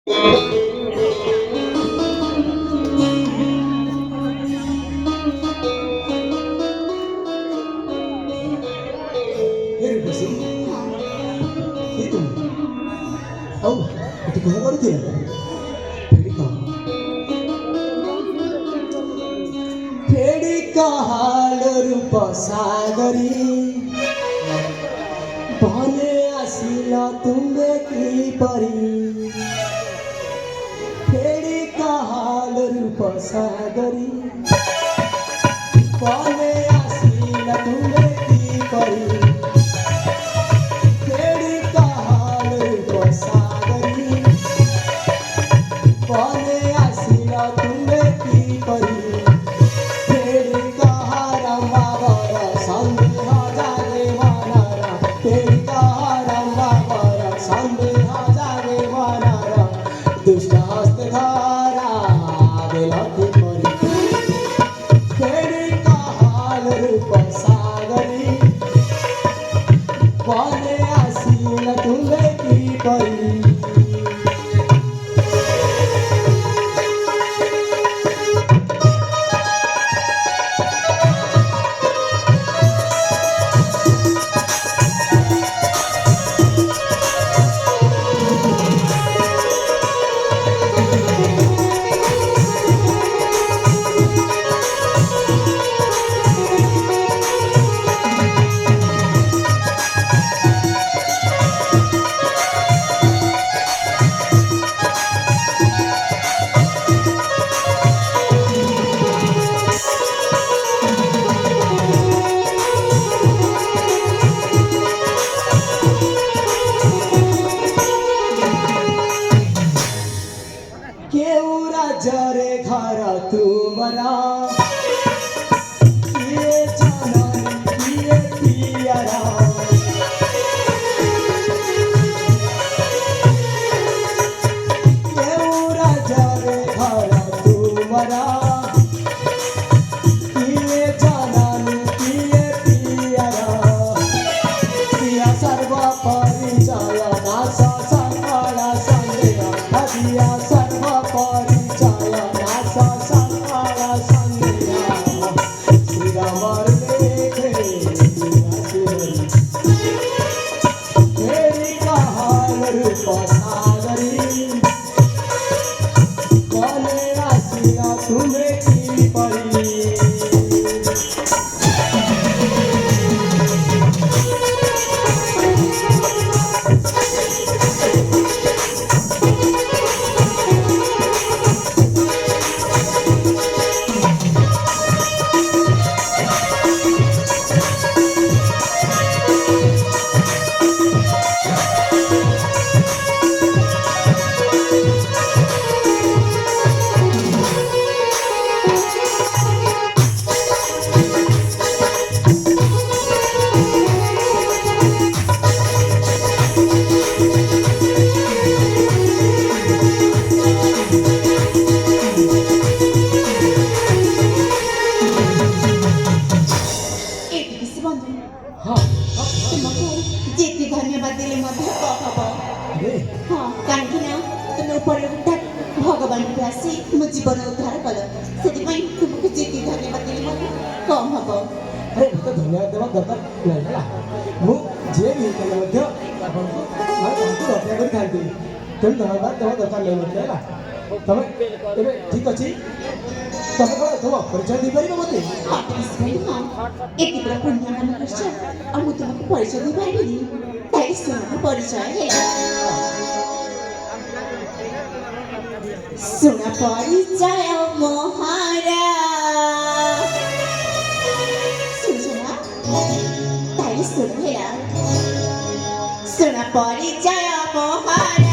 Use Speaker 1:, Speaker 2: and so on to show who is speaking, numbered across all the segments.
Speaker 1: Hey Rupasi, itu. Oh, itu kau baru dia. Pedika. Pedika रूप सागरी भने आसिल तुमे की परी फेडिका रूप सागरी भने आसिल तुमे की परी फेडिका रूप सागरी भने आसिल तुमे की परी केउरा जरे घर तुमरा ये जननी ये पियरा केउरा जरे घर तुमरा ये जननी ये पियरा पिया सर्व परिचय नाश सकल संदेह हदिया सर्व परिचय नाश सकल संदेह श्री रामर देखे तेरी कहाल रूप सागरी कले आसिया तुम्हें की परी हाँ
Speaker 2: तुमको जेते धन्यवाद देले मध्य कहब
Speaker 1: अरे
Speaker 2: हाँ काहेकि ना तुम ऊपर उठा भगवान को आसी मो जीवन उद्धार कल सेति पई तुमको जेते धन्यवाद देले मध्य कहब
Speaker 1: अरे मत धन्यवाद देवा दरकार नहीं ହେଲା ମୁଁ जे भी कले ମଧ୍ୟ ଆପଣଙ୍କୁ ଆପଣଙ୍କୁ ରକ୍ଷା କରି ଖାଇବି ତେଣୁ ଧନ୍ୟବାଦ ଦେବା ଦରକାର ନାହିଁ ମୋତେ ହେଲା ତମେ ଏବେ ଠିକ ଅଛି ତମେ କଣ ତୁମ ପରିଚୟ ଦେଇପାରିବ ମୋତେ
Speaker 2: हाँ इसमें हाँ एति बड़ा पुण्य काम करछ आ मु तुमको परिचय दी पाइबेनी ताई सुन परिचय है सुन परिचय मोहरा सुना ताई सुन है सुन परिचय मोहरा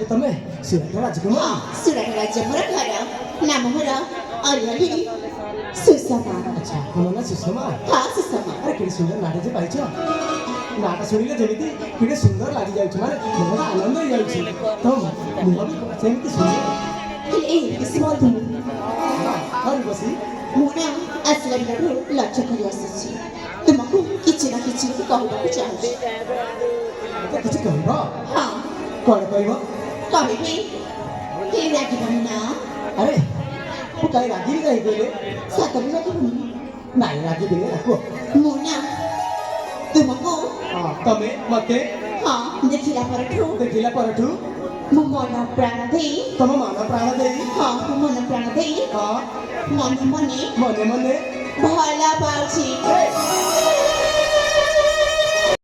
Speaker 1: ତାହେଲେ ତମେ ସୁରଟ ରାଜକୁମାର
Speaker 2: ହଁ ସୁରଟ ରାଜ୍ୟ ମୋର ଘର ନାମ ମୋର ଅରିଅଲି ସୁଷମା
Speaker 1: ଆଚ୍ଛା ତମ ନା ସୁଷମା
Speaker 2: ହଁ ସୁଷମା
Speaker 1: ଆରେ କେତେ ସୁନ୍ଦର ନାଁଟେ ଯେ ପାଇଛ ନାଁଟା ଶୁଣିଲେ ଯେମିତି କେତେ ସୁନ୍ଦର ଲାଗିଯାଉଛି ମାନେ ମନଟା ଆନନ୍ଦ ହେଇଯାଉଛି ତ ମୁହଁ ବି ସେମିତି ସୁନ୍ଦର
Speaker 2: ହେଲେ ଏଇ ସ୍ମଧୁନି
Speaker 1: ହଁ ବସି
Speaker 2: ମୁଁ ନା ଆସିଲା ଦିନଠୁ ଲକ୍ଷ୍ୟ କରି ଆସିଛି ତୁମକୁ କିଛି ନା କିଛି କହିବାକୁ ଚାହୁଁଛି
Speaker 1: ତ କିଛି କହିବ
Speaker 2: ହଁ
Speaker 1: କ'ଣ କହିବ
Speaker 2: କହିବି ହେଲେ ରାଗିବନି ନା
Speaker 1: ଆରେ ମୁଁ କାହିଁ ରାଗିବି କାହିଁ କହିଲେ
Speaker 2: ସତରେ ରାଗିବନି
Speaker 1: ନାଇଁ ରାଗିବିନି ନା କୁହ
Speaker 2: ମୁଁ ନା ତୁମକୁ
Speaker 1: ହଁ ତମେ ମତେ
Speaker 2: ହଁ ଦେଖିଲା ପରଠୁ
Speaker 1: ଦେଖିଲା ପରଠୁ
Speaker 2: ମୋ ମନ ପ୍ରାଣ ଦେଇ
Speaker 1: ତମ ମାନ ପ୍ରାଣ ଦେଇ
Speaker 2: ହଁ ମୋ ମନ ପ୍ରାଣ ଦେଇ
Speaker 1: ହଁ
Speaker 2: ମନେ ମନେ
Speaker 1: ମନେ ମନେ
Speaker 2: ଭଲ ପାଉଛି